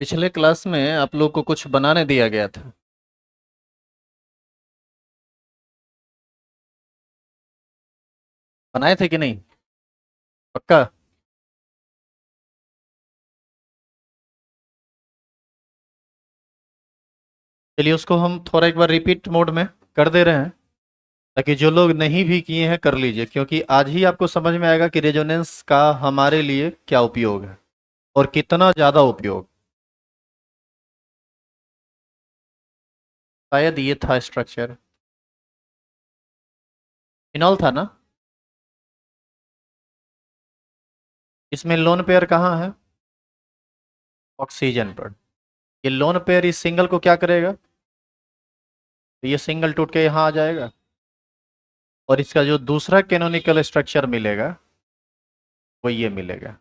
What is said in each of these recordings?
पिछले क्लास में आप लोग को कुछ बनाने दिया गया था। बनाए थे कि नहीं? पक्का? चलिए उसको हम थोड़ा एक बार रिपीट मोड में कर दे रहे हैं, ताकि जो लोग नहीं भी किए हैं कर लीजिए, क्योंकि आज ही आपको समझ में आएगा कि रेजोनेंस का हमारे लिए क्या उपयोग है और कितना ज़्यादा उपयोग। शायद ये था स्ट्रक्चर। फिनॉल था ना? इसमें लोन पेयर कहाँ है? ऑक्सीजन पर। ये लोन पेयर इस सिंगल को क्या करेगा? तो ये सिंगल टूट के यहाँ आ जाएगा, और इसका जो दूसरा कैनोनिकल स्ट्रक्चर मिलेगा वो ये मिलेगा।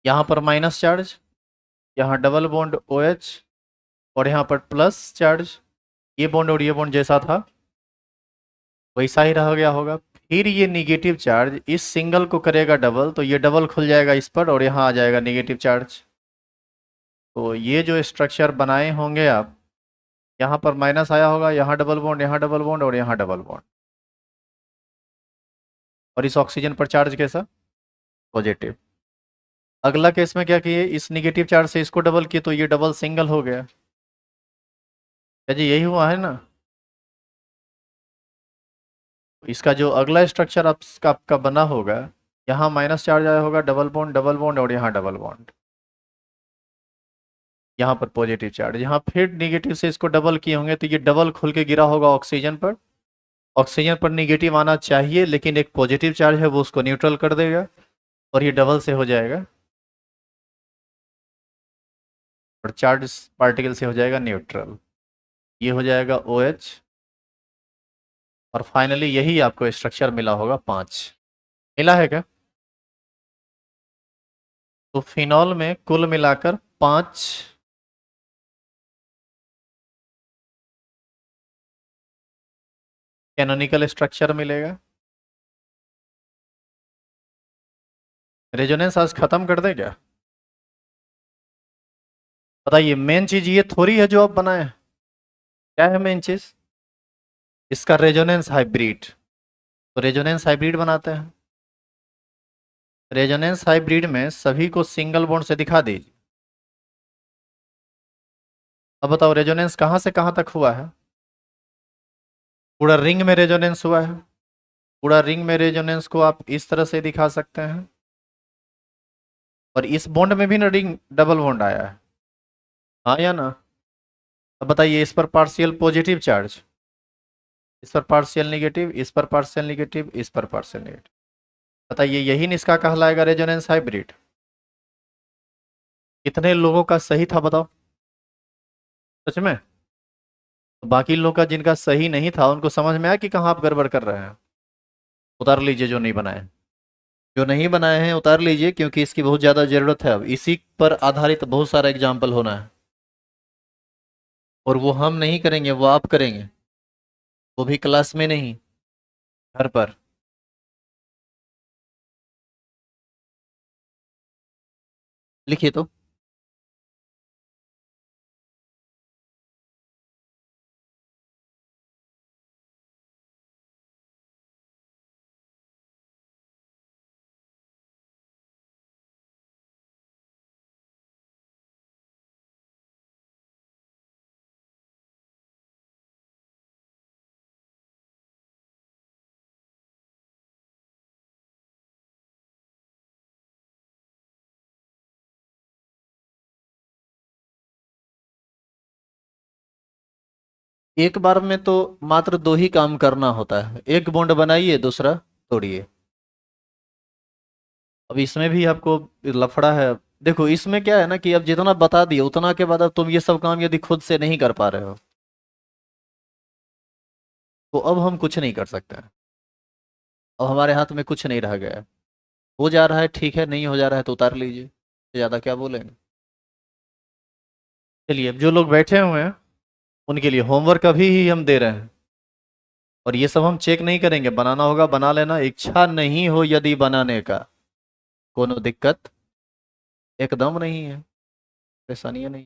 यहाँ पर माइनस चार्ज, यहाँ डबल बॉन्ड ओ एच, और यहाँ पर प्लस चार्ज। ये बॉन्ड और ये बॉन्ड जैसा था वैसा ही रह गया होगा। फिर ये निगेटिव चार्ज इस सिंगल को करेगा डबल, तो ये डबल खुल जाएगा इस पर और यहाँ आ जाएगा निगेटिव चार्ज। तो ये जो स्ट्रक्चर बनाए होंगे आप, यहाँ पर माइनस आया होगा, यहाँ डबल बॉन्ड, यहाँ डबल बॉन्ड और यहाँ डबल बॉन्ड। और इस ऑक्सीजन पर चार्ज कैसा? पॉजिटिव। अगला केस में क्या किए, इस निगेटिव चार्ज से इसको डबल किए तो ये डबल सिंगल हो गया। क्या जी यही हुआ है ना? इसका जो अगला स्ट्रक्चर आपका बना होगा, यहाँ माइनस चार्ज आया होगा, डबल बॉन्ड और यहाँ डबल बॉन्ड। यहाँ पर पॉजिटिव चार्ज, यहाँ फिर निगेटिव से इसको डबल किए होंगे तो ये डबल खुल के गिरा होगा ऑक्सीजन पर। ऑक्सीजन पर निगेटिव आना चाहिए, लेकिन एक पॉजिटिव चार्ज है वो उसको न्यूट्रल कर देगा और ये डबल से हो जाएगा, और चार्ज पार्टिकल से हो जाएगा न्यूट्रल। ये हो जाएगा ओ एच, और फाइनली यही आपको स्ट्रक्चर मिला होगा 5। मिला है क्या? तो फिनॉल में कुल मिलाकर 5 कैनोनिकल स्ट्रक्चर मिलेगा। रेजोनेंस आज खत्म कर दें क्या? बताइए, मेन चीज ये थोड़ी है जो आप बनाए हैं। क्या है मेन चीज? इसका रेजोनेंस हाइब्रिड। तो रेजोनेंस हाइब्रिड बनाते हैं। रेजोनेंस हाइब्रिड में सभी को सिंगल बॉन्ड से दिखा दीजिए। अब बताओ, रेजोनेंस कहाँ से कहाँ तक हुआ है? पूरा रिंग में रेजोनेंस हुआ है। पूरा रिंग में रेजोनेंस को आप इस तरह से दिखा सकते हैं, और इस बॉन्ड में भी ना रिंग डबल बॉन्ड आया है। हाँ या ना? अब बताइए, इस पर पार्शियल पॉजिटिव चार्ज, इस पर पार्शियल निगेटिव, इस पर पार्शियल निगेटिव, इस पर पार्शियल निगेटिव। बताइए, यही न इसका कहलाएगा रेजोनेंस हाइब्रिड। कितने लोगों का सही था बताओ? सच में? तो बाकी लोगों का जिनका सही नहीं था उनको समझ में आया कि कहाँ आप गड़बड़ कर रहे हैं? उतार लीजिए जो नहीं बनाए। जो नहीं बनाए हैं उतार लीजिए, क्योंकि इसकी बहुत ज़्यादा ज़रूरत है। अब इसी पर आधारित बहुत सारा एग्जाम्पल होना है, और वो हम नहीं करेंगे, वो आप करेंगे। वो भी क्लास में नहीं, घर पर। लिखिए तो। एक बार में तो मात्र दो ही काम करना होता है, एक बॉन्ड बनाइए, दूसरा तोड़िए। अब इसमें भी आपको लफड़ा है। देखो इसमें क्या है ना, कि अब जितना बता दिए उतना के बाद अब तुम ये सब काम यदि खुद से नहीं कर पा रहे हो, तो अब हम कुछ नहीं कर सकते हैं। अब हमारे हाथ में कुछ नहीं रह गया है। हो जा रहा है ठीक है, नहीं हो जा रहा है तो उतार लीजिए, ज़्यादा क्या बोलेंगे। चलिए, अब जो लोग बैठे हुए हैं उनके लिए होमवर्क अभी ही हम दे रहे हैं, और ये सब हम चेक नहीं करेंगे। बनाना होगा बना लेना, इच्छा नहीं हो यदि बनाने का, कोनो दिक्कत एकदम नहीं है। परेशानी है नहीं।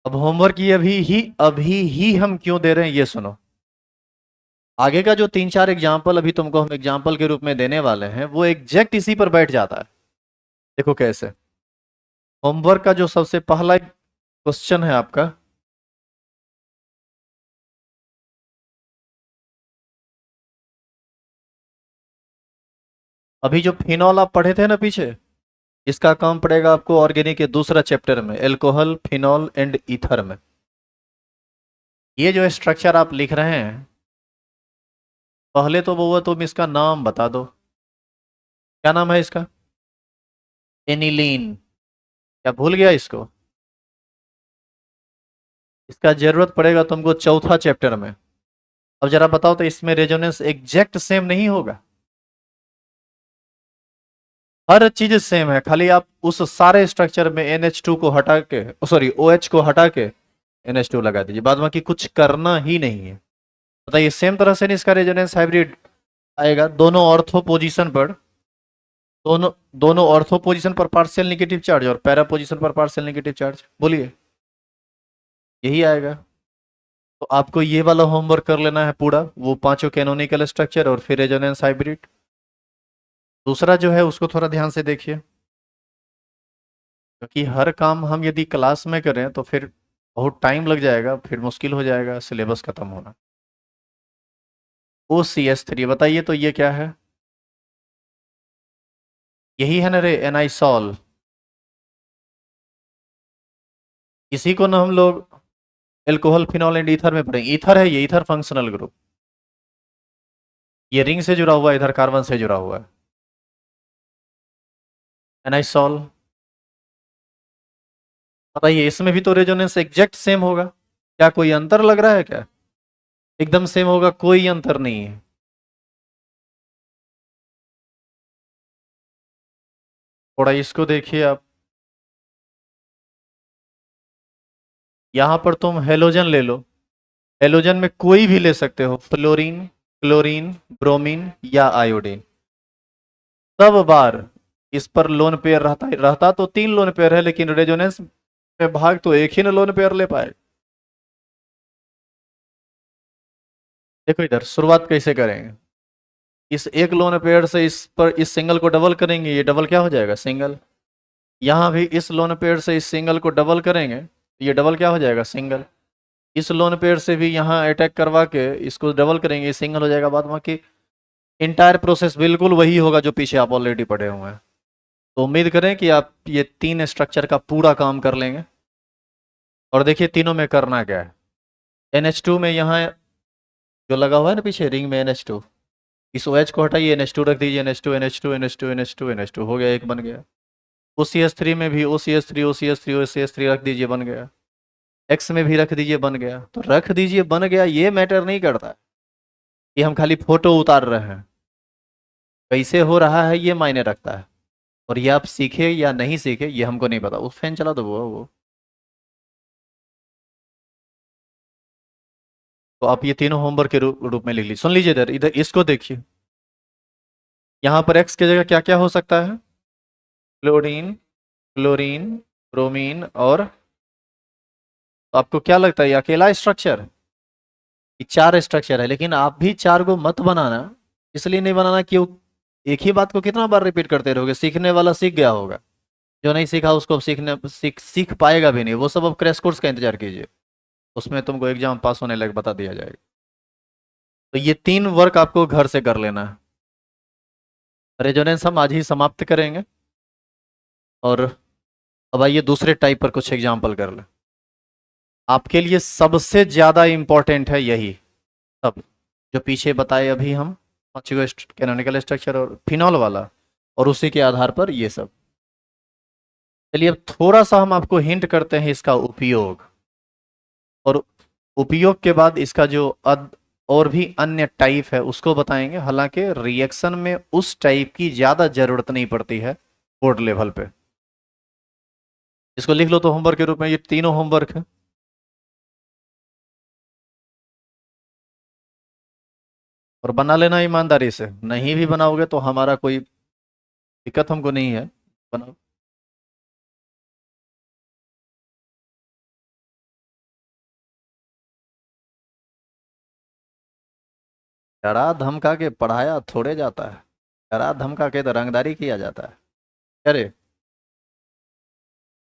अब होमवर्क ये अभी ही हम क्यों दे रहे हैं ये सुनो। आगे का जो 3-4 एग्जाम्पल अभी तुमको हम एग्जाम्पल के रूप में देने वाले हैं वो एग्जैक्ट इसी पर बैठ जाता है। देखो कैसे। होमवर्क का जो सबसे पहला क्वेश्चन है आपका, अभी जो फिनॉल आप पढ़े थे ना पीछे, इसका काम पड़ेगा आपको ऑर्गेनिक के दूसरा चैप्टर में, एल्कोहल फिनॉल एंड ईथर में। ये जो स्ट्रक्चर आप लिख रहे हैं, पहले तो वो तुम इसका नाम बता दो, क्या नाम है इसका? एनिलीन। क्या भूल गया इसको? इसका जरूरत पड़ेगा तुमको चौथा चैप्टर में। अब जरा बताओ तो इसमें रेजोनेंस एग्जैक्ट सेम नहीं होगा? हर चीज सेम है, खाली आप उस सारे स्ट्रक्चर में NH2 को हटा के, सॉरी OH को हटा के NH2 लगा दीजिए, बाद बाकी कुछ करना ही नहीं है। बताइए सेम तरह से नहीं इसका रेजोनेंस हाइब्रिड आएगा? दोनों ऑर्थो पोजीशन पर, दोनों दोनों ऑर्थो पोजीशन पर पार्शियल नेगेटिव चार्ज और पैरा पोजीशन पर पार्शियल नेगेटिव चार्ज, बोलिए यही आएगा। तो आपको ये वाला होमवर्क कर लेना है पूरा, वो पांचों कैनोनिकल स्ट्रक्चर और फिर रेजोनेंस हाइब्रिड। दूसरा जो है उसको थोड़ा ध्यान से देखिए, क्योंकि हर काम हम यदि क्लास में करें तो फिर बहुत टाइम लग जाएगा, फिर मुश्किल हो जाएगा सिलेबस खत्म होना। OCS3 बताइए तो ये क्या है? यही है ना रे, एनाइसॉल। इसी को ना हम लोग एल्कोहल फिनॉल एंड ईथर में पढ़ेंगे। ईथर है ये, ईथर फंक्शनल ग्रुप। ये रिंग से जुड़ा हुआ है, इधर कार्बन से जुड़ा हुआ है, एनाइसॉल। बताइए इसमें भी तो रेजोनेंस एग्जैक्ट सेम होगा, क्या कोई अंतर लग रहा है क्या? एकदम सेम होगा, कोई अंतर नहीं है। थोड़ा इसको देखिए आप, यहां पर तुम हेलोजन ले लो, हेलोजन में कोई भी ले सकते हो, फ्लोरीन, क्लोरीन, ब्रोमीन या आयोडीन। सब बार इस पर लोन पेयर रहता तो 3 लोन पेयर है, लेकिन रेजोनेंस में भाग तो एक ही ना लोन पेयर ले पाए। देखो इधर शुरुआत कैसे करेंगे, इस एक लोन पेयर से इस पर इस सिंगल को डबल करेंगे, ये डबल क्या हो जाएगा? सिंगल। यहां भी इस लोन पेयर से इस सिंगल को डबल करेंगे, ये डबल क्या हो जाएगा? सिंगल। इस लोन पेयर से भी यहाँ अटैक करवा के इसको डबल करेंगे, ये सिंगल हो जाएगा। बाद बाकी इंटायर प्रोसेस बिल्कुल वही होगा जो पीछे आप ऑलरेडी पढ़े हुए हैं। तो उम्मीद करें कि आप ये 3 स्ट्रक्चर का पूरा काम कर लेंगे। और देखिए तीनों में करना क्या है। NH2 में यहाँ जो लगा हुआ है ना पीछे रिंग में NH2, इस OH को हटाइए, NH2 रख दीजिए, NH2 NH2 NH2 NH2 NH2 हो गया, एक बन गया। OCS3 में भी OCS3 OCS3 OCS3 रख दीजिए, बन गया। X में भी रख दीजिए, बन गया। तो रख दीजिए बन गया, ये मैटर नहीं करता कि हम खाली फोटो उतार रहे हैं, कैसे हो रहा है ये मायने रखता है। और ये आप सीखे या नहीं सीखे ये हमको नहीं पता। वो फैन चला दो वो। तो आप ये तीनों होमवर्क के रूप में लिख लीजिए। सुन लीजिए इधर इधर इसको देखिए, यहाँ पर X की जगह क्या क्या हो सकता है? क्लोरीन, क्लोरीन, ब्रोमीन और, तो आपको क्या लगता है ये अकेला स्ट्रक्चर? ये 4 स्ट्रक्चर है, लेकिन आप भी 4 को मत बनाना। इसलिए नहीं बनाना कि एक ही बात को कितना बार रिपीट करते रहोगे, सीखने वाला सीख गया होगा, जो नहीं सीखा उसको अब सीख पाएगा भी नहीं। वो सब अब क्रैश कोर्स का इंतजार कीजिए, उसमें तुमको एग्जाम पास होने लगे बता दिया जाएगा। तो ये 3 वर्क आपको घर से कर लेना है। रेजोनेंस हम आज ही समाप्त करेंगे, और अब आइए दूसरे टाइप पर कुछ एग्जाम्पल कर लें। आपके लिए सबसे ज्यादा इंपॉर्टेंट है यही सब जो पीछे बताए अभी हम, पांचों कैनोनिकल स्ट्रक्चर और फिनॉल वाला, और उसी के आधार पर ये सब। चलिए अब थोड़ा सा हम आपको हिंट करते हैं इसका उपयोग, और उपयोग के बाद इसका जो और भी अन्य टाइप है उसको बताएंगे। हालांकि रिएक्शन में उस टाइप की ज्यादा जरूरत नहीं पड़ती है बोर्ड लेवल पे। इसको लिख लो तो होमवर्क के रूप में, ये तीनों होमवर्क है। और बना लेना ईमानदारी से, नहीं भी बनाओगे तो हमारा कोई दिक्कत हमको नहीं है, बनाओ। डरा धमका के पढ़ाया थोड़े जाता है, डरा धमका के तो रंगदारी किया जाता है। अरे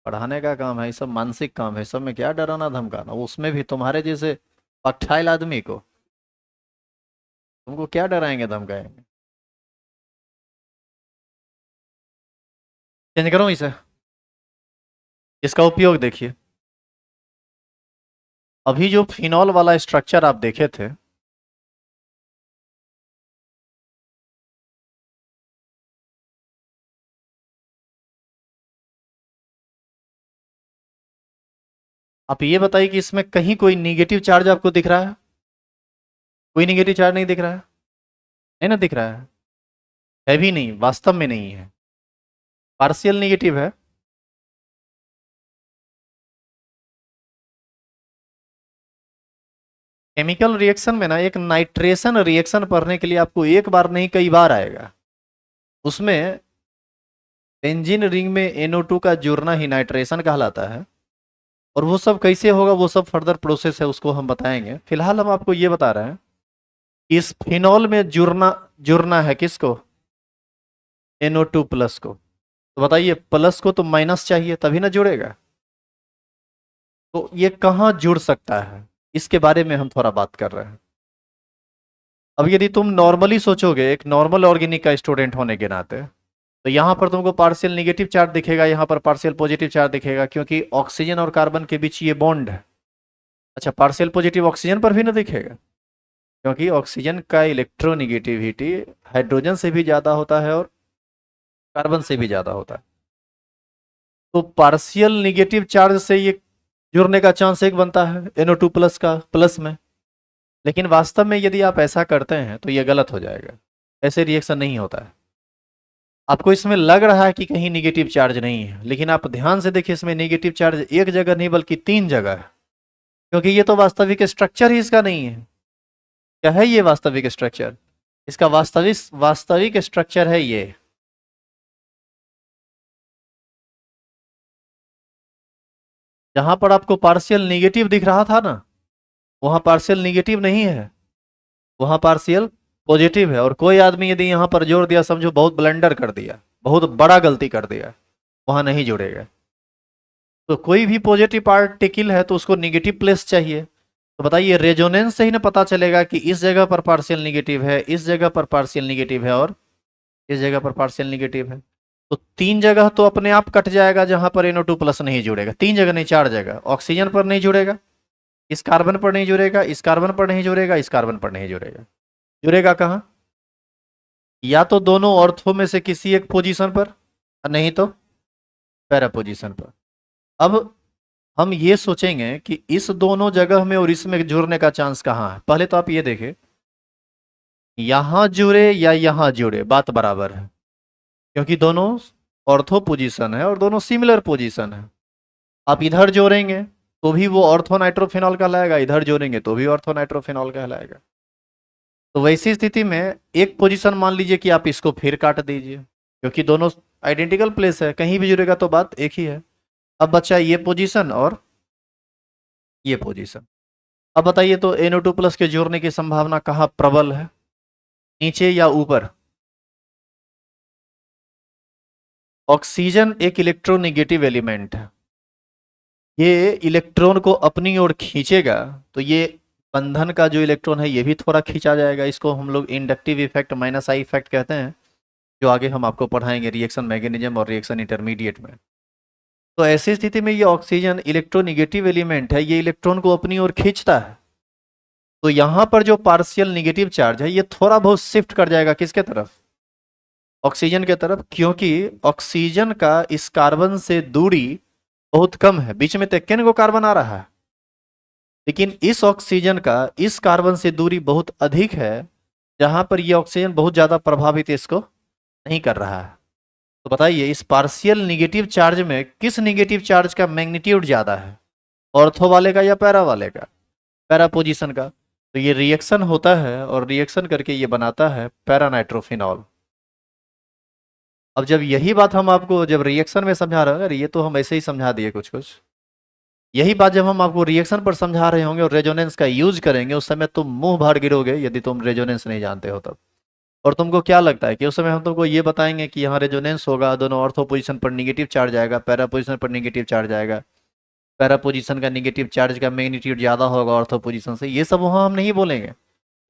पढ़ाने का काम है, ये सब मानसिक काम है, सब में क्या डराना धमकाना, उसमें भी तुम्हारे जैसे पट्टाइल आदमी को तुमको क्या डराएंगे धमकाएंगे। चेंज करो इसे, इसका उपयोग देखिए। अभी जो फिनॉल वाला स्ट्रक्चर आप देखे थे, आप ये बताइए कि इसमें कहीं कोई निगेटिव चार्ज आपको दिख रहा है? कोई निगेटिव चार्ज नहीं दिख रहा है, नहीं ना दिख रहा है भी नहीं, वास्तव में नहीं है, पार्शियल निगेटिव है। केमिकल रिएक्शन में ना एक नाइट्रेशन रिएक्शन पढ़ने के लिए आपको एक बार नहीं कई बार आएगा। उसमें बेंजीन रिंग में NO2 का जुड़ना ही नाइट्रेशन कहलाता है। और वो सब कैसे होगा, वो सब फर्दर प्रोसेस है, उसको हम बताएंगे। फिलहाल हम आपको ये बता रहे हैं इस फिनॉल में जुड़ना जुड़ना है किसको, NO2 प्लस को। तो बताइए प्लस को तो माइनस चाहिए तभी ना जुड़ेगा, तो ये कहाँ जुड़ सकता है, इसके बारे में हम थोड़ा बात कर रहे हैं। अब यदि तुम नॉर्मली सोचोगे एक नॉर्मल ऑर्गेनिक का स्टूडेंट होने के नाते, तो यहाँ पर तुमको पार्शियल निगेटिव चार्ज दिखेगा, यहाँ पर पार्शियल पॉजिटिव चार्ज दिखेगा, क्योंकि ऑक्सीजन और कार्बन के बीच ये बॉन्ड है। अच्छा, पार्शियल पॉजिटिव ऑक्सीजन पर भी ना दिखेगा, क्योंकि ऑक्सीजन का इलेक्ट्रोनिगेटिविटी हाइड्रोजन से भी ज़्यादा होता है और कार्बन से भी ज़्यादा होता है। तो पार्शियल निगेटिव चार्ज से ये जुड़ने का चांस एक बनता है NO2 प्लस का प्लस में। लेकिन वास्तव में यदि आप ऐसा करते हैं तो ये गलत हो जाएगा, ऐसे रिएक्शन नहीं होता है। आपको इसमें लग रहा है कि कहीं निगेटिव चार्ज नहीं है, लेकिन आप ध्यान से देखिए इसमें निगेटिव चार्ज एक जगह नहीं बल्कि 3 जगह है, क्योंकि ये तो वास्तविक स्ट्रक्चर ही इसका नहीं है। क्या है ये वास्तविक स्ट्रक्चर? इसका वास्तविक वास्तविक स्ट्रक्चर है ये। जहां पर आपको पार्शियल निगेटिव दिख रहा था ना, वहां पार्शियल निगेटिव नहीं है, वहां पार्शियल पॉजिटिव है। और कोई आदमी यदि यहां पर जोड़ दिया, समझो बहुत ब्लंडर कर दिया, बहुत बड़ा गलती कर दिया, वहां नहीं जुड़ेगा। तो कोई भी पॉजिटिव पार्टिकल है तो उसको निगेटिव प्लेस चाहिए। तो बताइए रेजोनेंस से ही ना पता चलेगा कि इस जगह पर पार्शियल निगेटिव है, इस जगह पर पार्शियल निगेटिव है और इस जगह पर पार्शियल निगेटिव है। तो 3 जगह तो अपने आप कट जाएगा जहां पर NO2 प्लस नहीं जुड़ेगा। 3 जगह नहीं, 4 जगह। ऑक्सीजन पर नहीं जुड़ेगा, इस कार्बन पर नहीं जुड़ेगा, इस कार्बन पर नहीं जुड़ेगा, इस कार्बन पर नहीं जुड़ेगा। जुड़ेगा कहाँ? या तो दोनों ऑर्थो में से किसी एक पोजीशन पर, नहीं तो पैरा पोजीशन पर। अब हम ये सोचेंगे कि इस दोनों जगह में और इसमें जुड़ने का चांस कहाँ है। पहले तो आप ये देखें, यहां जुड़े या यहां जुड़े बात बराबर है, क्योंकि दोनों ऑर्थो पोजीशन है और दोनों सिमिलर पोजीशन है। आप इधर जोड़ेंगे तो भी वो ऑर्थो नाइट्रोफिनॉल कहलाएगा, इधर जोड़ेंगे तो भी ऑर्थो नाइट्रोफिनॉल कहलाएगा। तो वैसी स्थिति में एक पोजीशन मान लीजिए कि आप इसको फिर काट दीजिए, क्योंकि दोनों आइडेंटिकल प्लेस है, कहीं भी जुड़ेगा तो बात एक ही है। अब बचा ये पोजीशन और ये पोजीशन। अब बताइए तो NO2 प्लस के जोड़ने की संभावना कहाँ प्रबल है, नीचे या ऊपर? ऑक्सीजन एक इलेक्ट्रोनिगेटिव एलिमेंट है, ये इलेक्ट्रॉन को अपनी ओर खींचेगा, तो ये बंधन का जो इलेक्ट्रॉन है ये भी थोड़ा खींचा जाएगा। इसको हम लोग इंडक्टिव इफेक्ट -I इफेक्ट कहते हैं, जो आगे हम आपको पढ़ाएंगे रिएक्शन मैकेनिज्म और रिएक्शन इंटरमीडिएट में। तो ऐसी स्थिति में ये ऑक्सीजन इलेक्ट्रोनिगेटिव एलिमेंट है, ये इलेक्ट्रॉन को अपनी ओर खींचता है। तो यहां पर जो पार्शियल निगेटिव चार्ज है ये थोड़ा बहुत शिफ्ट कर जाएगा किसके तरफ, ऑक्सीजन के तरफ, क्योंकि ऑक्सीजन का इस कार्बन से दूरी बहुत कम है। बीच में तेक्केन को कार्बन आ रहा है, लेकिन इस ऑक्सीजन का इस कार्बन से दूरी बहुत अधिक है, जहां पर ये ऑक्सीजन बहुत ज्यादा प्रभावित इसको नहीं कर रहा है। तो बताइए इस पार्शियल निगेटिव चार्ज में किस निगेटिव चार्ज का मैग्नीट्यूड ज्यादा है, ऑर्थो वाले का या पैरा वाले का? पैरा पोजीशन का। तो ये रिएक्शन होता है और रिएक्शन करके ये बनाता है पैरा नाइट्रोफिनॉल। अब जब यही बात हम आपको जब रिएक्शन में समझा रहे हैं, ये तो हम ऐसे ही समझा दिए कुछ कुछ, यही बात जब हम आपको रिएक्शन पर समझा रहे होंगे और रेजोनेंस का यूज करेंगे, उस समय तुम मुंह भर गिरोगे यदि तुम रेजोनेंस नहीं जानते हो तब। और तुमको क्या लगता है कि उस समय हम तुमको ये बताएंगे कि यहाँ रेजोनेंस होगा, दोनों ऑर्थो पोजीशन पर निगेटिव चार्ज आएगा, पैरा पोजीशन पर निगेटिव चार्ज आएगा, पैरा पोजीशन का निगेटिव चार्ज का मैग्नीट्यूड ज्यादा होगा ऑर्थो पोजीशन से, ये सब वहाँ हम नहीं बोलेंगे।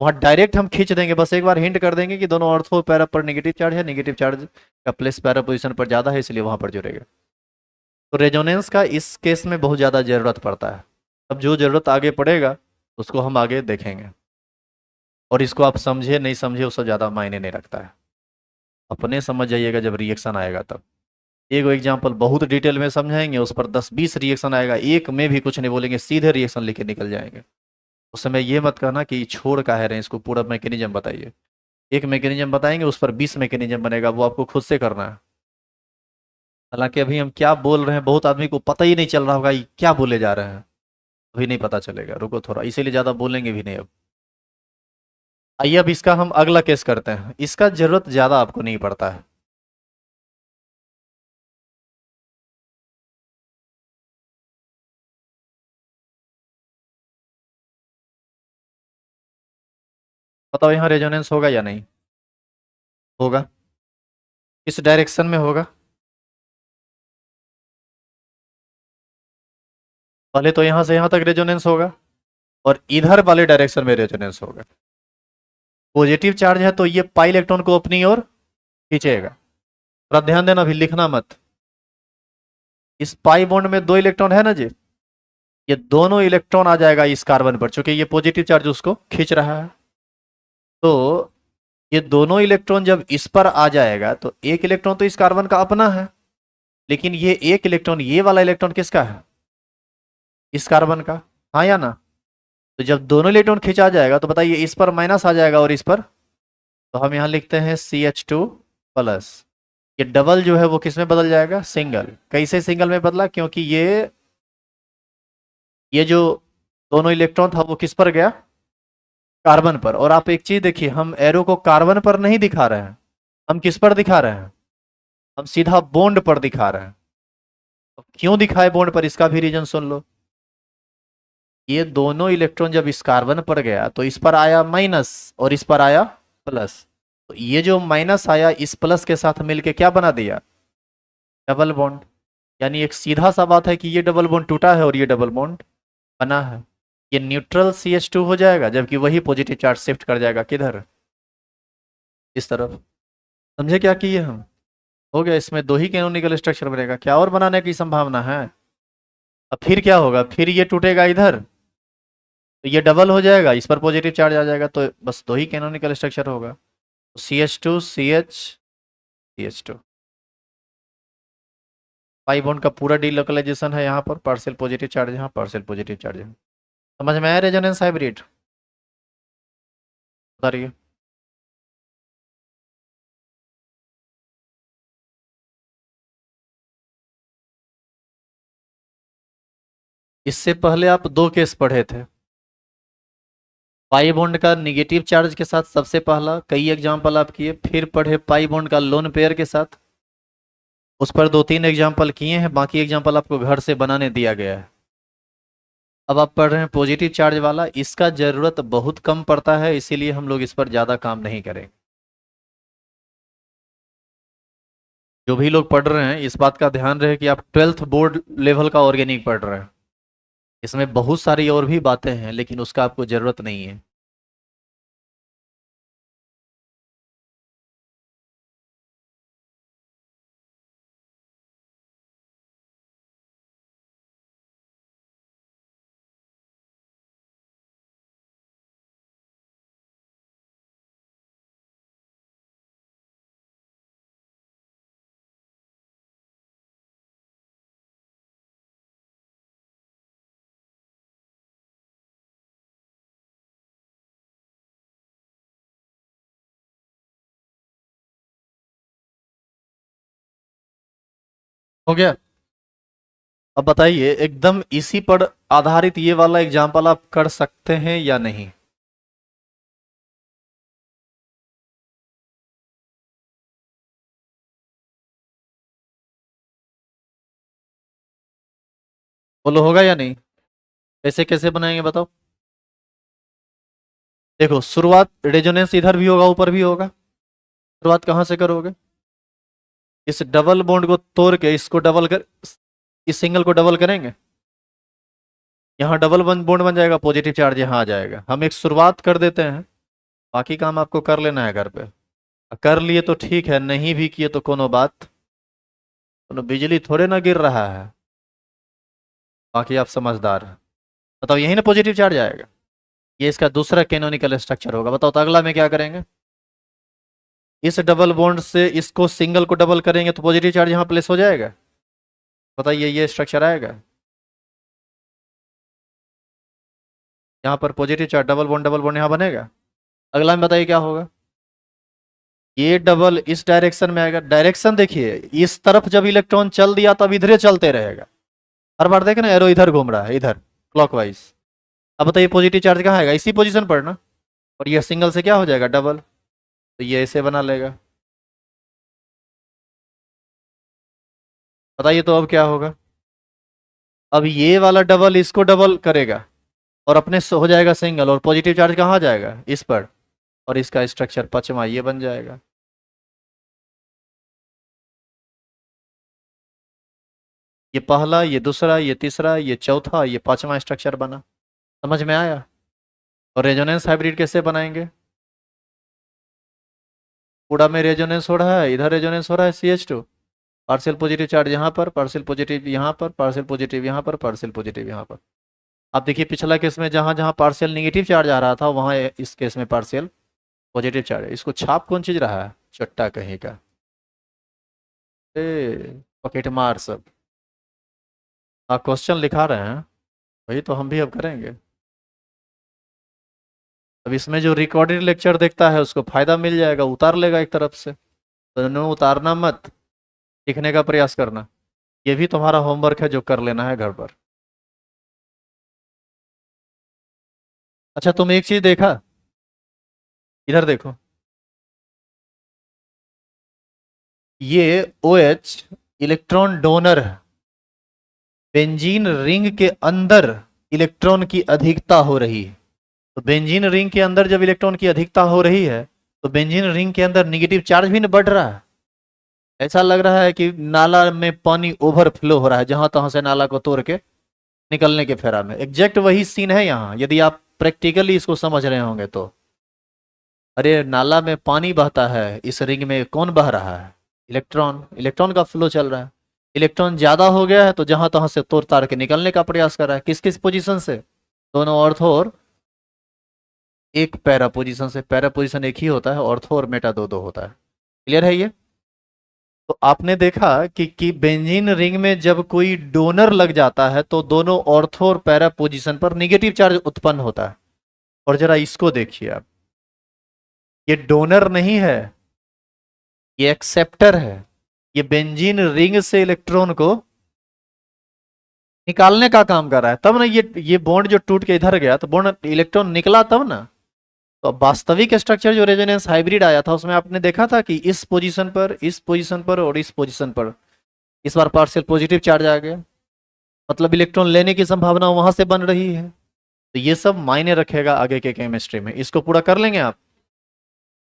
वहाँ डायरेक्ट हम खींच देंगे, बस एक बार हिंट कर देंगे कि दोनों ऑर्थो पैरा पर निगेटिव चार्ज है, निगेटिव चार्ज का प्लेस पैरा पोजीशन पर ज्यादा है, इसलिए वहां पर जुड़ेगा। तो रेजोनेंस का इस केस में बहुत ज़्यादा ज़रूरत पड़ता है। अब जो ज़रूरत आगे पड़ेगा उसको हम आगे देखेंगे, और इसको आप समझे नहीं समझे उससे ज़्यादा मायने नहीं रखता है, अपने समझ जाइएगा जब रिएक्शन आएगा तब। एक एग्जाम्पल बहुत डिटेल में समझाएंगे, उस पर 10-20 रिएक्शन आएगा, एक में भी कुछ नहीं बोलेंगे, सीधे रिएक्शन लेके निकल जाएंगे। उस समय ये मत कहना कि छोड़ का है रहे, इसको पूरा मैकेनिज्म बताइए। एक मैकेनिज्म बताएंगे, उस पर 20 मैकेनिज्म बनेगा, वो आपको खुद से करना है। हालांकि अभी हम क्या बोल रहे हैं बहुत आदमी को पता ही नहीं चल रहा होगा, ये क्या बोले जा रहे हैं, अभी नहीं पता चलेगा, रुको थोड़ा, इसीलिए ज़्यादा बोलेंगे भी नहीं अब। आइए अब इसका हम अगला केस करते हैं, इसका जरूरत ज़्यादा आपको नहीं पड़ता है। बताओ यहाँ रेजोनेंस होगा या नहीं होगा? किस डायरेक्शन में होगा? पहले तो यहाँ से यहाँ तक रेजोनेंस होगा, और इधर वाले डायरेक्शन में रेजोनेंस होगा। पॉजिटिव चार्ज है तो ये पाई इलेक्ट्रॉन को अपनी ओर खींचेगा। थोड़ा ध्यान देना, भी लिखना मत। इस पाई बॉन्ड में 2 इलेक्ट्रॉन है ना जी, ये दोनों इलेक्ट्रॉन आ जाएगा इस कार्बन पर, चूंकि ये पॉजिटिव चार्ज उसको खींच रहा है। तो ये दोनों इलेक्ट्रॉन जब इस पर आ जाएगा तो एक इलेक्ट्रॉन तो इस कार्बन का अपना है, लेकिन ये एक इलेक्ट्रॉन, ये वाला इलेक्ट्रॉन किसका है? इस कार्बन का। हाँ या ना? तो जब दोनों इलेक्ट्रॉन खिंचा जाएगा तो बताइए इस पर माइनस आ जाएगा और इस पर, तो हम यहां लिखते हैं CH2+। ये डबल जो है वो किस में बदल जाएगा? सिंगल। कैसे सिंगल में बदला? क्योंकि ये जो दोनों इलेक्ट्रॉन था वो किस पर गया? कार्बन पर। और आप एक चीज देखिए, हम एरो को कार्बन पर नहीं दिखा रहे हैं, हम किस पर दिखा रहे हैं? हम सीधा बॉन्ड पर दिखा रहे हैं। तो क्यों दिखाए बॉन्ड पर, इसका भी रीजन सुन लो। ये दोनों इलेक्ट्रॉन जब इस कार्बन पर गया तो इस पर आया माइनस और इस पर आया प्लस, तो ये जो माइनस आया इस प्लस के साथ मिलके क्या बना दिया? Double bond. यानी एक सीधा सा बात है कि ये डबल बॉन्ड टूटा है और ये डबल बॉन्ड बना है। ये न्यूट्रल CH2 हो जाएगा, जबकि वही पॉजिटिव चार्ज शिफ्ट कर जाएगा किधर? इस तरफ। समझे क्या किए हम? हो गया, इसमें 2 ही कैनोनिकल स्ट्रक्चर बनेगा, क्या और बनाने की संभावना है? अब फिर क्या होगा, फिर ये टूटेगा इधर, तो ये डबल हो जाएगा, इस पर पॉजिटिव चार्ज आ जाएगा, तो बस 2 ही कैनोनिकल स्ट्रक्चर होगा। CH2 CH CH2। Pi bond का पूरा डीलोकलाइजेशन है यहाँ पर, पार्शियल पॉजिटिव चार्ज यहाँ, पार्शियल पॉजिटिव चार्ज यहाँ। समझ में आया रेजोनेंस हाइब्रिड? बता रही है। इससे पहले आप 2 केस पढ़े थे, पाई बॉन्ड का निगेटिव चार्ज के साथ सबसे पहला, कई एग्जाम्पल आप किए, फिर पढ़े पाई बॉन्ड का लोन पेयर के साथ, उस पर 2-3 एग्जाम्पल किए हैं, बाकी एग्जाम्पल आपको घर से बनाने दिया गया है। अब आप पढ़ रहे हैं पॉजिटिव चार्ज वाला, इसका जरूरत बहुत कम पड़ता है, इसीलिए हम लोग इस पर ज्यादा काम नहीं करेंगे। जो भी लोग पढ़ रहे हैं इस बात का ध्यान रहे कि आप 12th बोर्ड लेवल का ऑर्गेनिक पढ़ रहे हैं, इसमें बहुत सारी और भी बातें हैं लेकिन उसका आपको जरूरत नहीं है। हो गया? अब बताइए एकदम इसी पर आधारित ये वाला एग्जाम्पल आप कर सकते हैं या नहीं? बोलो होगा या नहीं? कैसे कैसे बनाएंगे बताओ? देखो शुरुआत रेजोनेंस इधर भी होगा ऊपर भी होगा। शुरुआत कहाँ से करोगे? इस डबल बॉन्ड को तोड़ के इसको डबल कर, इस सिंगल को डबल करेंगे, यहाँ डबल बॉन्ड बन जाएगा, पॉजिटिव चार्ज यहाँ आ जाएगा। हम एक शुरुआत कर देते हैं, बाकी काम आपको कर लेना है घर पे। कर लिए तो ठीक है, नहीं भी किए तो कोनो बात, कोनो बिजली थोड़े ना गिर रहा है। बाकी आप समझदार हैं। बताओ यही ना पॉजिटिव चार्ज आएगा। ये इसका दूसरा कैनोनिकल स्ट्रक्चर होगा। बताओ तो अगला में क्या करेंगे? इस डबल बॉन्ड से इसको सिंगल को डबल करेंगे तो पॉजिटिव चार्ज यहाँ प्लेस हो जाएगा। बताइए ये स्ट्रक्चर आएगा। यहाँ पर पॉजिटिव चार्ज डबल बॉन्ड यहाँ बनेगा। अगला में बताइए क्या होगा? ये डबल इस डायरेक्शन में आएगा। डायरेक्शन देखिए, इस तरफ जब इलेक्ट्रॉन चल दिया तब इधर चलते रहेगा। हर बार देखे ना एरो इधर घूम रहा है, इधर क्लॉकवाइज। अब बताइए पॉजिटिव चार्ज कहाँ आएगा? इसी पोजीशन पर ना। और ये सिंगल से क्या हो जाएगा? डबल। तो ये ऐसे बना लेगा। बताइए तो अब क्या होगा? अब ये वाला डबल इसको डबल करेगा और अपने से हो जाएगा सिंगल, और पॉजिटिव चार्ज कहाँ आ जाएगा? इस पर। और इसका स्ट्रक्चर पचमा ये बन जाएगा। ये पहला, ये दूसरा, ये तीसरा, ये चौथा, ये पांचवा स्ट्रक्चर बना। समझ में आया? और रेजोनेंस हाइब्रिड कैसे बनाएंगे? पूरा में रेजोनेंस हो रहा है, इधर रेजोनेंस हो रहा है CH2, पार्शियल पॉजिटिव चार्ज यहाँ पर, पार्शियल पॉजिटिव यहाँ पर, पार्शियल पॉजिटिव यहाँ पर, पार्शियल पॉजिटिव यहाँ पर। आप देखिए पिछला केस में जहाँ जहाँ पार्शियल नेगेटिव चार्ज आ रहा था वहाँ इस केस में पार्शियल पॉजिटिव चार्ज है। इसको छाप कौन चीज रहा है? चट्टा कहीं का। पॉकेट मार सब। आप क्वेश्चन लिखा रहे हैं, वही तो हम भी अब करेंगे। अब इसमें जो रिकॉर्डेड लेक्चर देखता है उसको फायदा मिल जाएगा, उतार लेगा एक तरफ से। तो इन्होंने उतारना मत, लिखने का प्रयास करना। ये भी तुम्हारा होमवर्क है जो कर लेना है घर पर। अच्छा तुम एक चीज देखा, इधर देखो, ये OH इलेक्ट्रॉन डोनर है। बेंजीन रिंग के अंदर इलेक्ट्रॉन की अधिकता हो रही है। तो बेंजीन रिंग के अंदर जब इलेक्ट्रॉन की अधिकता हो रही है तो बेंजीन रिंग के अंदर नेगेटिव चार्ज भी न बढ़ रहा है। ऐसा लग रहा है कि नाला में पानी ओवरफ्लो हो रहा है, जहां तहां से नाला को तोड़ के निकलने के फेरा में। एग्जैक्ट वही सीन है यहाँ, यदि आप प्रैक्टिकली इसको समझ रहे होंगे तो। अरे नाला में पानी बहता है, इस रिंग में कौन बह रहा है? इलेक्ट्रॉन। इलेक्ट्रॉन का फ्लो चल रहा है। इलेक्ट्रॉन ज्यादा हो गया है तो जहां तहां से तोड़ ताड़ के निकलने का प्रयास कर रहा है। किस किस पोजीशन से? दोनों ऑर्थो और एक पैरा पोजीशन से। पैरा पोजीशन एक ही होता है, ऑर्थो और मेटा दो दो होता है। क्लियर है ये? तो आपने देखा कि बेंजीन रिंग में जब कोई डोनर लग जाता है तो दोनों ऑर्थो और पैरा पोजीशन पर निगेटिव चार्ज उत्पन्न होता है। और जरा इसको देखिए आप, ये डोनर नहीं है, ये एक्सेप्टर है। ये बेंजीन रिंग से इलेक्ट्रॉन को निकालने का काम कर रहा है, तब ना ये बॉन्ड जो टूट के इधर गया तो बॉन्ड इलेक्ट्रॉन निकला तब ना। तो अब वास्तविक स्ट्रक्चर जो रेजोनेंस हाइब्रिड आया था उसमें आपने देखा था कि इस पोजीशन पर, इस पोजीशन पर और इस पोजीशन पर इस बार पार्शियल पॉजिटिव चार्ज आ गया, मतलब इलेक्ट्रॉन लेने की संभावना वहां से बन रही है। तो ये सब मायने रखेगा आगे के केमिस्ट्री में। इसको पूरा कर लेंगे आप।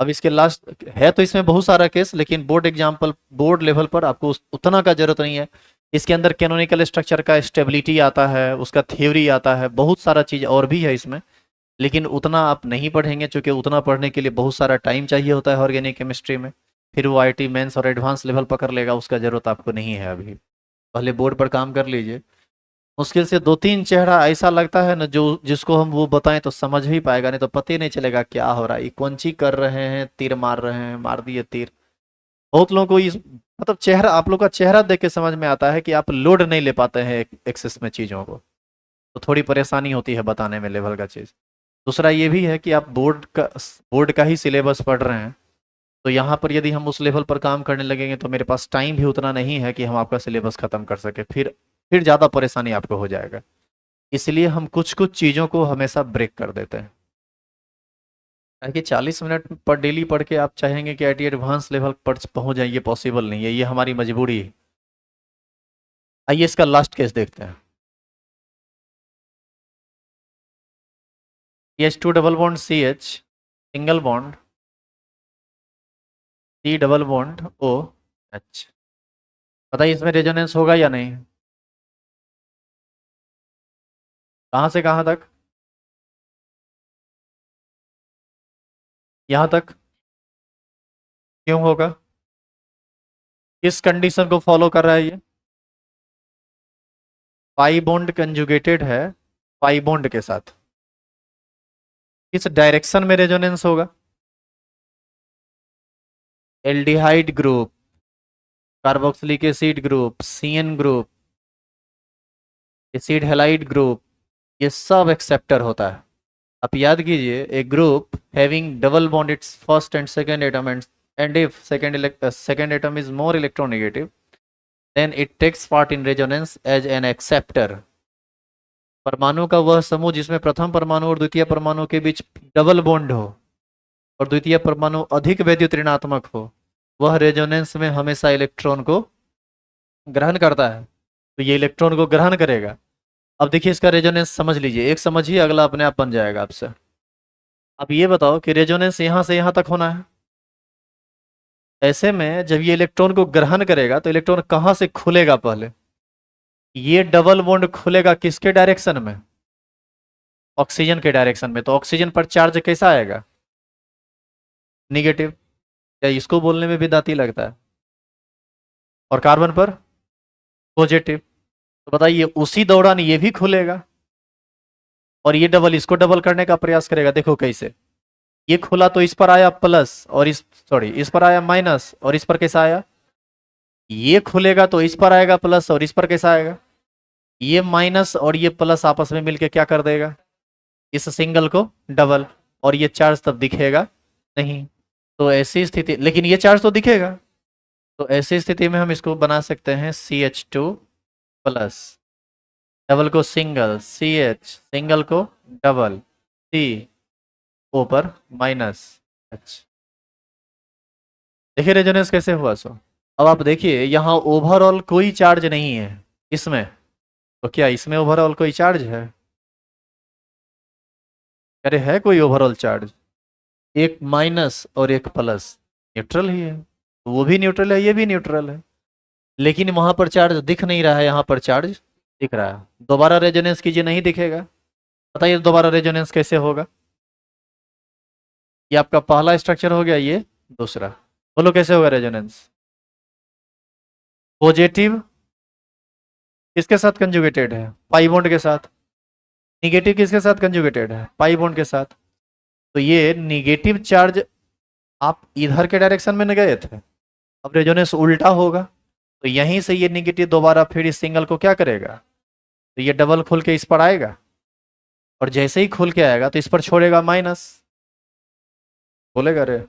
अब इसके लास्ट है तो इसमें बहुत सारा केस, लेकिन बोर्ड एग्जाम्पल, बोर्ड लेवल पर आपको उतना का जरूरत नहीं है। इसके अंदर कैनोनिकल स्ट्रक्चर का स्टेबिलिटी आता है, उसका थ्योरी आता है, बहुत सारा चीज और भी है इसमें, लेकिन उतना आप नहीं पढ़ेंगे क्योंकि उतना पढ़ने के लिए बहुत सारा टाइम चाहिए होता है ऑर्गेनिक केमिस्ट्री में। फिर वो IT मेंस और एडवांस लेवल पकड़ लेगा, उसका जरूरत आपको नहीं है अभी। पहले बोर्ड पर काम कर लीजिए। मुश्किल से 2-3 चेहरा ऐसा लगता है ना जो जिसको हम वो बताएं तो समझ ही पाएगा, नहीं तो पता ही नहीं चलेगा क्या हो रहा है। ये कौन सी कर रहे हैं, तीर मार रहे हैं, मार दिए तीर। बहुत लोगों को इस मतलब चेहरा, आप लोग का चेहरा देख के समझ में आता है कि आप लोड नहीं ले पाते हैं एक्सेस में चीज़ों को, तो थोड़ी परेशानी होती है बताने में लेवल का चीज़। दूसरा ये भी है कि आप बोर्ड का ही सिलेबस पढ़ रहे हैं, तो यहाँ पर यदि हम उस लेवल पर काम करने लगेंगे तो मेरे पास टाइम भी उतना नहीं है कि हम आपका सिलेबस खत्म कर सके। फिर ज़्यादा परेशानी आपको हो जाएगा। इसलिए हम कुछ कुछ चीज़ों को हमेशा ब्रेक कर देते हैं। कि 40 मिनट पर डेली पढ़ के आप चाहेंगे कि IT एडवांस लेवल पर पहुंच जाए, ये पॉसिबल नहीं है, ये हमारी मजबूरी है। आइए इसका लास्ट केस देखते हैं। CH2 double bond CH, single bond C double bond OH। बताइए इसमें रेजोनेंस होगा या नहीं? कहाँ से कहाँ तक? यहाँ तक। क्यों होगा? किस कंडीशन को फॉलो कर रहा है ये? पाई बॉन्ड कंजुगेटेड है पाई बॉन्ड के साथ। किस डायरेक्शन में रेजोनेंस होगा? Aldehyde group, carboxylic acid group, CN group, acid halide group, ये सब एक्सेप्टर होता है। आप याद कीजिए, a group having double bond its first and second atom and if second atom is more electronegative then it takes part in resonance as an acceptor। परमाणु का वह समूह जिसमें प्रथम परमाणु और द्वितीय परमाणु के बीच डबल बॉन्ड हो और द्वितीय परमाणु अधिक वैद्युत ऋणात्मक हो, वह रेजोनेंस में हमेशा इलेक्ट्रॉन को ग्रहण करता है। तो ये इलेक्ट्रॉन को ग्रहण करेगा। अब देखिए इसका रेजोनेंस समझ लीजिए, एक समझिए अगला अपने आप बन जाएगा आपसे। अब ये बताओ कि रेजोनेंस यहां से यहां तक होना है। ऐसे में जब ये इलेक्ट्रॉन को ग्रहण करेगा तो इलेक्ट्रॉन कहां से खुलेगा? पहले ये डबल बॉन्ड खुलेगा किसके डायरेक्शन में? ऑक्सीजन के डायरेक्शन में। तो ऑक्सीजन पर चार्ज कैसा आएगा? निगेटिव। क्या इसको बोलने में भी दांती लगता है? और कार्बन पर पॉजिटिव। तो बताइए उसी दौरान ये भी खुलेगा और ये डबल इसको डबल करने का प्रयास करेगा। देखो कैसे, ये खुला तो इस पर आया प्लस और इस पर आया माइनस, और इस पर कैसा आया? ये खुलेगा तो इस पर आएगा प्लस और इस पर कैसा आएगा? ये माइनस और ये प्लस आपस में मिलके क्या कर देगा? इस सिंगल को डबल, और ये चार्ज तब दिखेगा नहीं। तो ऐसी स्थिति, लेकिन ये चार्ज तो दिखेगा। तो ऐसी स्थिति में हम इसको बना सकते हैं CH2 प्लस, डबल को सिंगल, CH सिंगल को डबल, C O पर माइनस H। देखिए रेजोनेंस कैसे हुआ सो। अब आप देखिए यहाँ ओवरऑल कोई चार्ज नहीं है इसमें, तो क्या इसमें ओवरऑल कोई चार्ज है? अरे है कोई ओवरऑल चार्ज? एक माइनस और एक प्लस, न्यूट्रल ही है। तो वो भी न्यूट्रल है, ये भी न्यूट्रल है, लेकिन वहां पर चार्ज दिख नहीं रहा है, यहाँ पर चार्ज दिख रहा है। दोबारा रेजोनेंस कीजिए, नहीं दिखेगा। बताइए दोबारा रेजोनेंस कैसे होगा? ये आपका पहला स्ट्रक्चर हो गया, ये दूसरा। बोलो कैसे होगा रेजोनेंस? पॉजिटिव किसके साथ कंजुगेटेड है? पाई बॉन्ड के साथ। निगेटिव किसके साथ कंजुगेटेड है? पाई बॉन्ड के साथ। तो ये निगेटिव चार्ज आप इधर के डायरेक्शन में न गए थे, अब रेजोनेंस उल्टा होगा। तो यहीं से ये निगेटिव दोबारा फिर इस सिंगल को क्या करेगा? तो ये डबल खुल के इस पर आएगा, और जैसे ही खुल के आएगा तो इस पर छोड़ेगा माइनस। बोलेगा रे,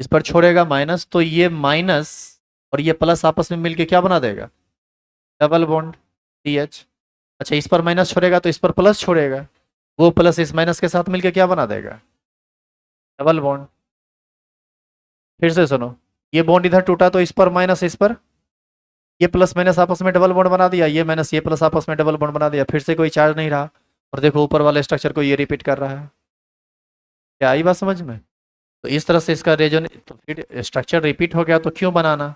इस पर छोड़ेगा माइनस, तो ये माइनस और ये प्लस आपस में मिलके क्या बना देगा? Double bond CH। अच्छा इस पर माइनस छोड़ेगा तो इस पर प्लस छोड़ेगा, वो प्लस इस माइनस के साथ मिलके क्या बना देगा? Double bond. फिर से सुनो, ये बॉन्ड इधर टूटा तो इस पर माइनस, इस पर ये प्लस माइनस आपस में डबल बॉन्ड बना दिया, ये माइनस ये प्लस आपस में डबल बॉन्ड बना दिया, फिर से कोई चार्ज नहीं रहा। और देखो ऊपर वाले स्ट्रक्चर को ये रिपीट कर रहा है। क्या आई बात समझ में? तो इस तरह से इसका रेजोन, तो फिर स्ट्रक्चर रिपीट हो गया तो क्यों बनाना?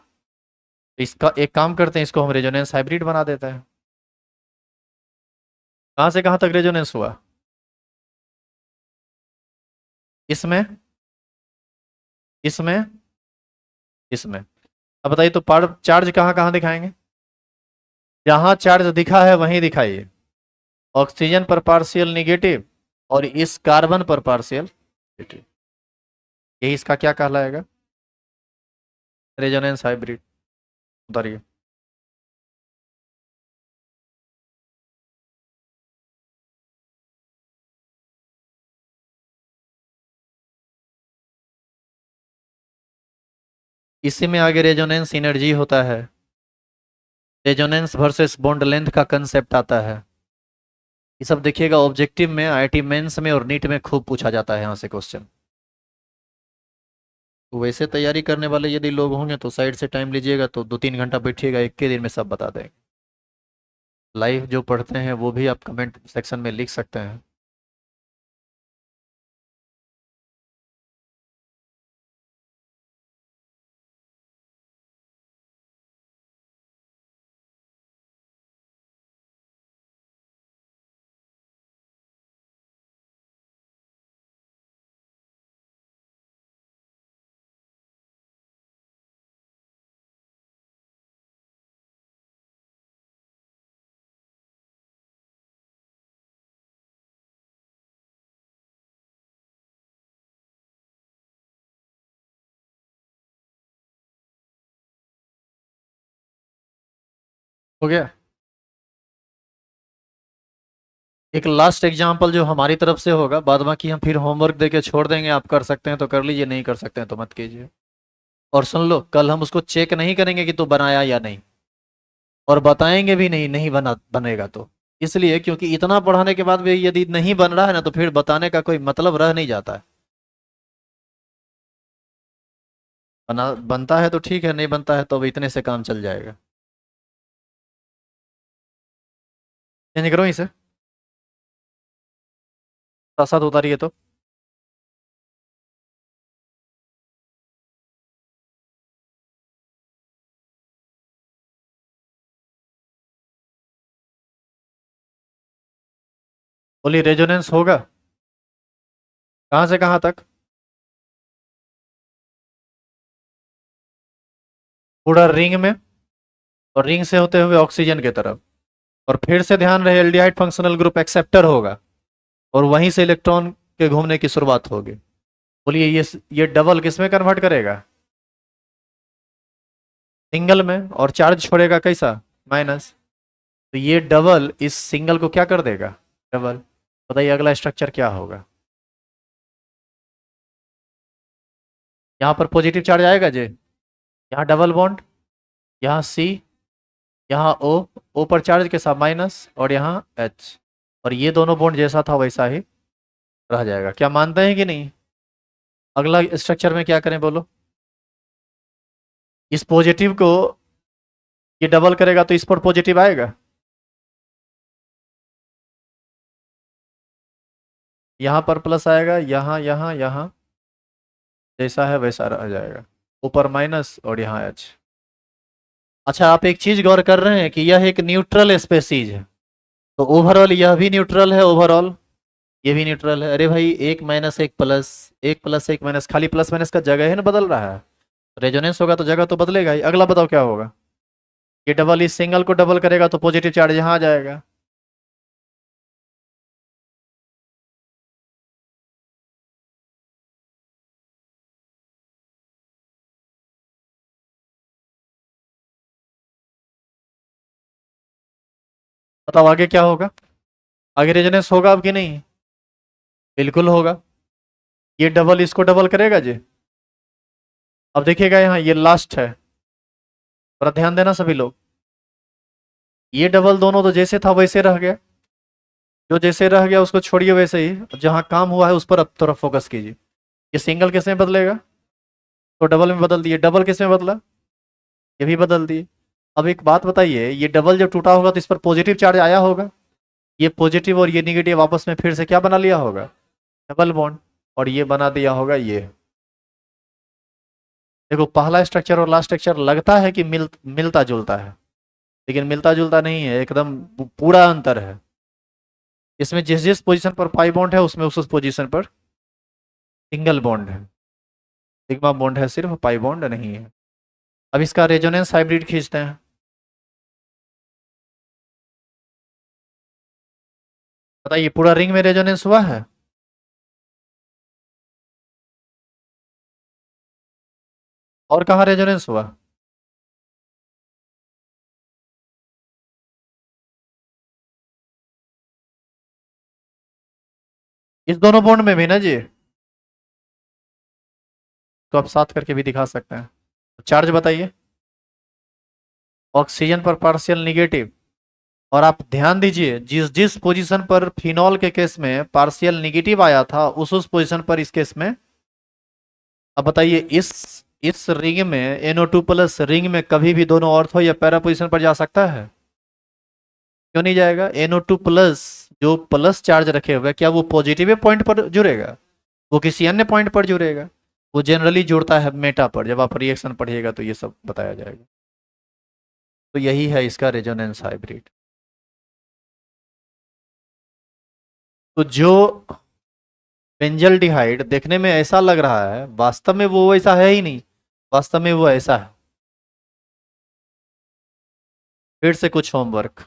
तो इसका एक काम करते हैं, इसको हम रेजोनेंस हाइब्रिड बना देते हैं। कहाँ से कहाँ तक रेजोनेंस हुआ? इसमें, इसमें, इसमें। अब बताइए तो चार्ज कहाँ कहाँ दिखाएंगे? जहां चार्ज दिखा है वहीं दिखाइए। ऑक्सीजन पर पार्शियल निगेटिव और इस कार्बन पर पार्शियल नेगेटिव। यही इसका क्या कहलाएगा? Resonance hybrid. उतारिए। इसी में आगे रेजोनेंस एनर्जी होता है, रेजोनेंस वर्सेस बॉन्ड लेंथ का कंसेप्ट आता है। ये सब देखिएगा ऑब्जेक्टिव में, IIT मेंस में और नीट में खूब पूछा जाता है यहाँ से क्वेश्चन। तो वैसे तैयारी करने वाले यदि लोग होंगे तो साइड से टाइम लीजिएगा, तो 2-3 घंटा बैठिएगा, एक के दिन में सब बता देंगे। लाइव जो पढ़ते हैं वो भी आप कमेंट सेक्शन में लिख सकते हैं। हो गया। एक लास्ट एग्जाम्पल जो हमारी तरफ से होगा, बाद बाकी हम फिर होमवर्क देके छोड़ देंगे, आप कर सकते हैं तो कर लीजिए, नहीं कर सकते हैं तो मत कीजिए। और सुन लो, कल हम उसको चेक नहीं करेंगे कि तू बनाया या नहीं, और बताएंगे भी नहीं, नहीं बनेगा तो। इसलिए क्योंकि इतना पढ़ाने के बाद भी यदि नहीं बन रहा है ना, तो फिर बताने का कोई मतलब रह नहीं जाता है। बनता है तो ठीक है, नहीं बनता है तो अब इतने से काम चल जाएगा। चेंज करो इसे, साथ साथ उतारिए तो। बोलिए, रेजोनेंस होगा? कहाँ से कहाँ तक? पूरा रिंग में, और रिंग से होते हुए ऑक्सीजन की तरफ। और फिर से ध्यान रहे, एल्डिहाइड फंक्शनल ग्रुप एक्सेप्टर होगा, और वहीं से इलेक्ट्रॉन के घूमने की शुरुआत होगी। बोलिए, ये डबल किस में कन्वर्ट करेगा? सिंगल में। और चार्ज छोड़ेगा कैसा? माइनस। तो ये डबल इस सिंगल को क्या कर देगा? डबल। बताइए अगला स्ट्रक्चर क्या होगा? यहाँ पर पॉजिटिव चार्ज आएगा जी, यहाँ डबल बॉन्ड, यहाँ सी, यहाँ ओ, ओ पर चार्ज के साथ माइनस, और यहाँ एच। और ये दोनों बॉन्ड जैसा था वैसा ही रह जाएगा। क्या मानते हैं कि नहीं? अगला स्ट्रक्चर में क्या करें बोलो? इस पॉजिटिव को ये डबल करेगा तो इस पर पॉजिटिव आएगा, यहाँ पर प्लस आएगा, यहाँ यहाँ यहाँ जैसा है वैसा रह जाएगा, ऊपर माइनस और यहाँ एच। अच्छा, आप एक चीज गौर कर रहे हैं कि यह एक न्यूट्रल स्पेसीज है, तो ओवरऑल यह भी न्यूट्रल है, ओवरऑल ये भी न्यूट्रल है। अरे भाई, एक माइनस एक प्लस, एक प्लस एक माइनस, खाली प्लस माइनस का जगह है ना बदल रहा है। रेजोनेंस होगा तो जगह तो बदलेगा ही। अगला बताओ क्या होगा? ये डबल इस सिंगल को डबल करेगा तो पॉजिटिव चार्ज यहाँ आ जाएगा। बताओ आगे क्या होगा? आगे रेजोनेंस होगा अब कि नहीं? बिल्कुल होगा। ये डबल इसको डबल करेगा जी। अब देखिएगा यहाँ, ये लास्ट है, थोड़ा ध्यान देना सभी लोग। ये डबल दोनों तो जैसे था वैसे रह गया, जो जैसे रह गया उसको छोड़िए वैसे ही, जहां काम हुआ है उस पर अब थोड़ा फोकस कीजिए। ये सिंगल किस में बदलेगा? तो डबल में बदल दिए। डबल किस में बदला? ये भी बदल दिए। अब एक बात बताइए, ये डबल जब टूटा होगा तो इस पर पॉजिटिव चार्ज आया होगा, ये पॉजिटिव और ये निगेटिव आपस में फिर से क्या बना लिया होगा? Double bond. और ये बना दिया होगा ये। देखो, पहला स्ट्रक्चर और लास्ट स्ट्रक्चर लगता है कि मिलता जुलता है, लेकिन मिलता जुलता नहीं है, एकदम पूरा अंतर है। इसमें जिस जिस पोजीशन पर पाई बॉन्ड है उसमें उस पोजीशन पर सिंगल बॉन्ड है, सिग्मा बॉन्ड है, सिर्फ पाई बॉन्ड नहीं है। अब इसका रेजोनेंस हाइब्रिड खींचते हैं। बताइए, पूरा रिंग में रेजोनेंस हुआ है? और कहाँ रेजोनेंस हुआ? इस दोनों बॉन्ड में भी ना जी। तो आप साथ करके भी दिखा सकते हैं। चार्ज बताइए। ऑक्सीजन पर पार्शियल निगेटिव। और आप ध्यान दीजिए, जिस जिस पोजीशन पर फिनॉल के केस में पार्शियल निगेटिव आया था, उस पोजीशन पर इस केस में। अब बताइए, इस रिंग में NO2+ रिंग में कभी भी दोनों ऑर्थो या पैरा पोजीशन पर जा सकता है? क्यों नहीं जाएगा? NO2+ जो प्लस चार्ज रखे हुए, क्या वो पॉजिटिव पॉइंट पर जुड़ेगा? वो किसी अन्य पॉइंट पर जुड़ेगा? वो जनरली जुड़ता है मेटा पर। जब आप रिएक्शन पढ़िएगा तो ये सब बताया जाएगा। तो यही है इसका रेजोनेंस हाइब्रिड। तो जो बेंजल्डिहाइड देखने में ऐसा लग रहा है, वास्तव में वो वैसा है ही नहीं, वास्तव में वो ऐसा है। फिर से कुछ होमवर्क।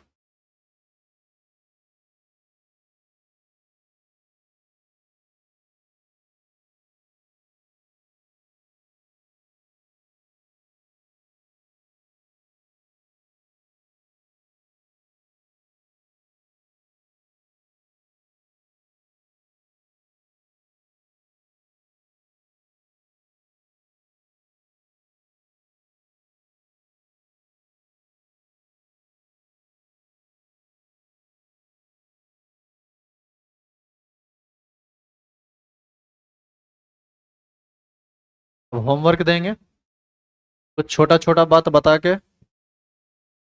होमवर्क देंगे कुछ छोटा छोटा बात बता के,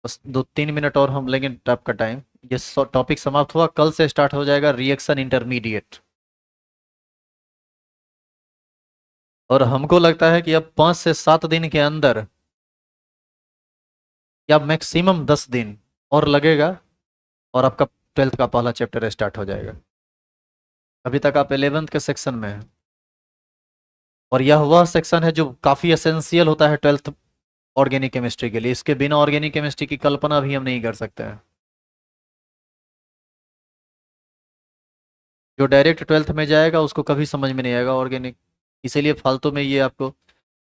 बस 2-3 मिनट और हम लेंगे आपका टाइम। ये टॉपिक समाप्त हुआ, कल से स्टार्ट हो जाएगा रिएक्शन इंटरमीडिएट। और हमको लगता है कि अब 5 से 7 दिन के अंदर या मैक्सिमम 10 दिन और लगेगा, और आपका 12th का पहला चैप्टर स्टार्ट हो जाएगा। अभी तक आप 11th के सेक्शन में हैं, और यह वह सेक्शन है जो काफ़ी एसेंशियल होता है 12th ऑर्गेनिक केमिस्ट्री के लिए। इसके बिना ऑर्गेनिक केमिस्ट्री की कल्पना भी हम नहीं कर सकते हैं। जो डायरेक्ट 12th में जाएगा उसको कभी समझ में नहीं आएगा ऑर्गेनिक, इसीलिए फालतू में ये आपको।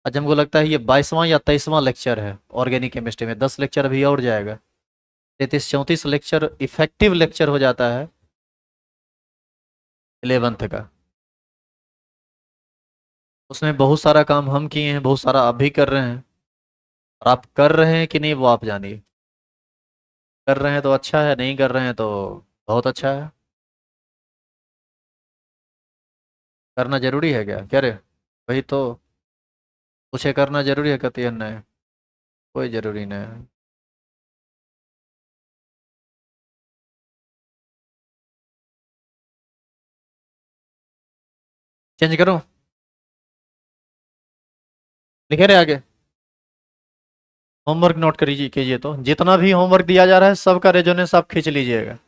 आज हमको लगता है ये 22वां या 23वां लेक्चर है ऑर्गेनिक केमिस्ट्री में, 10 लेक्चर अभी और जाएगा। 33-34 लेक्चर इफेक्टिव लेक्चर हो जाता है 11th का। उसमें बहुत सारा काम हम किए हैं, बहुत सारा आप भी कर रहे हैं, और आप कर रहे हैं कि नहीं वो आप जानिए। कर रहे हैं तो अच्छा है, नहीं कर रहे हैं तो बहुत अच्छा है। करना जरूरी है क्या, कह रहे? वही तो पूछे, करना जरूरी है, कहती है नहीं, कोई जरूरी नहीं है। चेंज करूं? लिखे रहे आगे। होमवर्क नोट करिए कीजिए, तो जितना भी होमवर्क दिया जा रहा है सबका रेजोनेंस आप खींच लीजिएगा।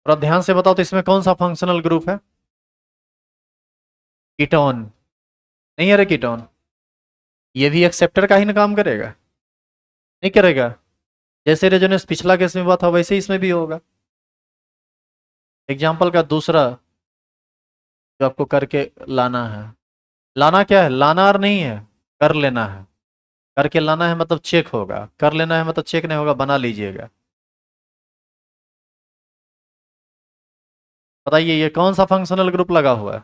और अब ध्यान से बताओ तो इसमें कौन सा फंक्शनल ग्रुप है? कीटोन। नहीं है रे कीटोन। ये भी एक्सेप्टर का ही ना काम करेगा? नहीं करेगा? जैसे रेजोनेंस पिछला केस में हुआ था वैसे ही इसमें भी होगा। एग्जाम्पल का दूसरा जो आपको करके लाना है। लाना क्या है? लाना और नहीं है, कर लेना है। करके लाना है मतलब चेक होगा, कर लेना है मतलब चेक नहीं होगा, बना लीजिएगा। बताइए ये कौन सा फंक्शनल ग्रुप लगा हुआ है?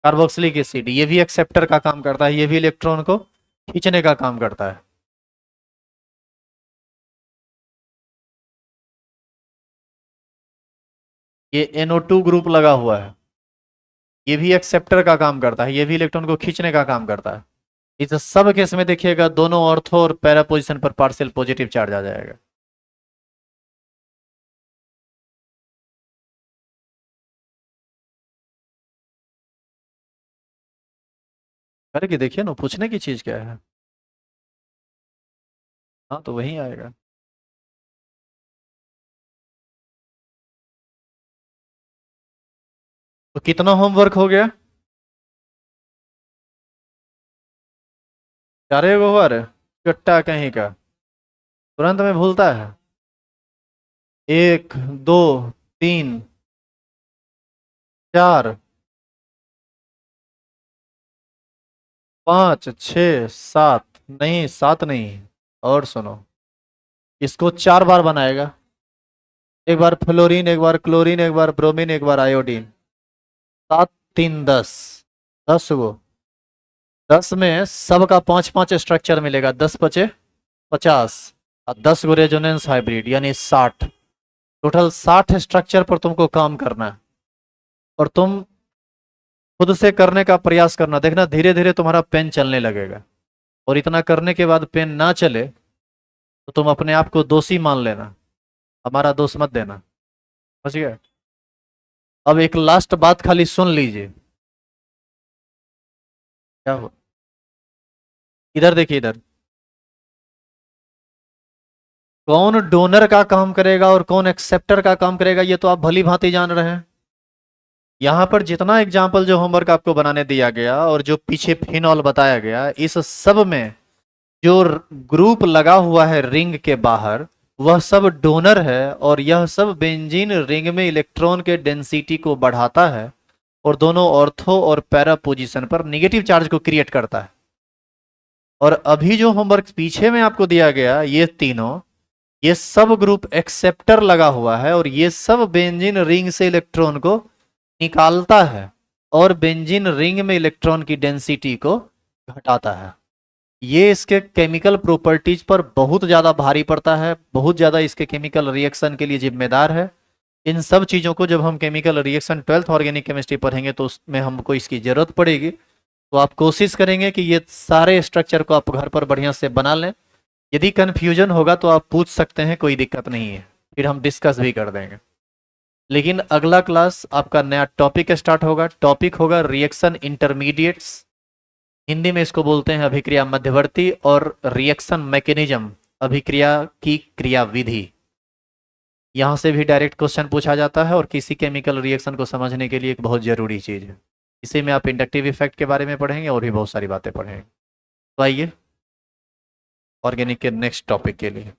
Carboxylic acid. ये भी एक्सेप्टर का काम करता है, ये भी इलेक्ट्रॉन को खींचने का काम करता है। ये NO2 ग्रुप लगा हुआ है, ये भी एक्सेप्टर का काम करता है, ये भी इलेक्ट्रॉन को खींचने का काम करता है। इस सब केस में देखिएगा दोनों ऑर्थो और पैरा पोजीशन पर पार्शियल पॉजिटिव चार्ज आ जाएगा। करके देखिए ना, पूछने की चीज क्या है। हाँ तो वही आएगा। तो कितना होमवर्क हो गया? 4 गो हुआ रे, कट्टा कहीं का, तुरंत में भूलता है। 1, 2, 3, 4, 5, 6, 7। नहीं 7 नहीं, और सुनो, इसको 4 बार बनाएगा। एक बार फ्लोरीन, एक बार क्लोरीन, एक बार ब्रोमीन, एक बार आयोडीन। 7, 3, 10, 10 गो। 10 में सबका 5-5 स्ट्रक्चर मिलेगा, 10 × 5 = 50, और 10 गो रेजोनेंस हाइब्रिड यानी 60। टोटल 60 स्ट्रक्चर पर तुमको काम करना है, और तुम खुद से करने का प्रयास करना, देखना धीरे धीरे तुम्हारा पेन चलने लगेगा। और इतना करने के बाद पेन ना चले तो तुम अपने आप को दोषी मान लेना, हमारा दोष मत देना। समझ गया? अब एक लास्ट बात खाली सुन लीजिए। क्या हो, इधर देखिए इधर, कौन डोनर का काम करेगा और कौन एक्सेप्टर का काम करेगा ये तो आप भली भांति जान रहे हैं। यहां पर जितना एग्जाम्पल जो होमवर्क आपको बनाने दिया गया और जो पीछे फिनॉल बताया गया, इस सब में जो ग्रुप लगा हुआ है रिंग के बाहर, वह सब डोनर है, और यह सब बेंजीन रिंग में इलेक्ट्रॉन के डेंसिटी को बढ़ाता है, और दोनों ऑर्थो और पैरा पोजीशन पर निगेटिव चार्ज को क्रिएट करता है। और अभी जो होमवर्क पीछे में आपको दिया गया, ये तीनों, ये सब ग्रुप एक्सेप्टर लगा हुआ है, और ये सब बेंजीन रिंग से इलेक्ट्रॉन को निकालता है, और बेंजीन रिंग में इलेक्ट्रॉन की डेंसिटी को घटाता है। ये इसके केमिकल प्रॉपर्टीज पर बहुत ज़्यादा भारी पड़ता है, बहुत ज़्यादा इसके केमिकल रिएक्शन के लिए जिम्मेदार है। इन सब चीज़ों को जब हम chemical reaction 12th organic chemistry पढ़ेंगे तो उसमें हमको इसकी ज़रूरत पड़ेगी। तो आप कोशिश करेंगे कि ये सारे स्ट्रक्चर को आप घर पर बढ़िया से बना लें। यदि कन्फ्यूजन होगा तो आप पूछ सकते हैं, कोई दिक्कत नहीं है, फिर हम डिस्कस भी कर देंगे। लेकिन अगला क्लास आपका नया टॉपिक स्टार्ट होगा। टॉपिक होगा रिएक्शन इंटरमीडिएट्स, हिंदी में इसको बोलते हैं अभिक्रिया मध्यवर्ती, और रिएक्शन मैकेनिज्म, अभिक्रिया की क्रियाविधि। यहाँ से भी डायरेक्ट क्वेश्चन पूछा जाता है और किसी केमिकल रिएक्शन को समझने के लिए एक बहुत ज़रूरी चीज़ है। इसी में आप इंडक्टिव इफेक्ट के बारे में पढ़ेंगे और भी बहुत सारी बातें पढ़ेंगे। तो आइए ऑर्गेनिक के नेक्स्ट टॉपिक के लिए।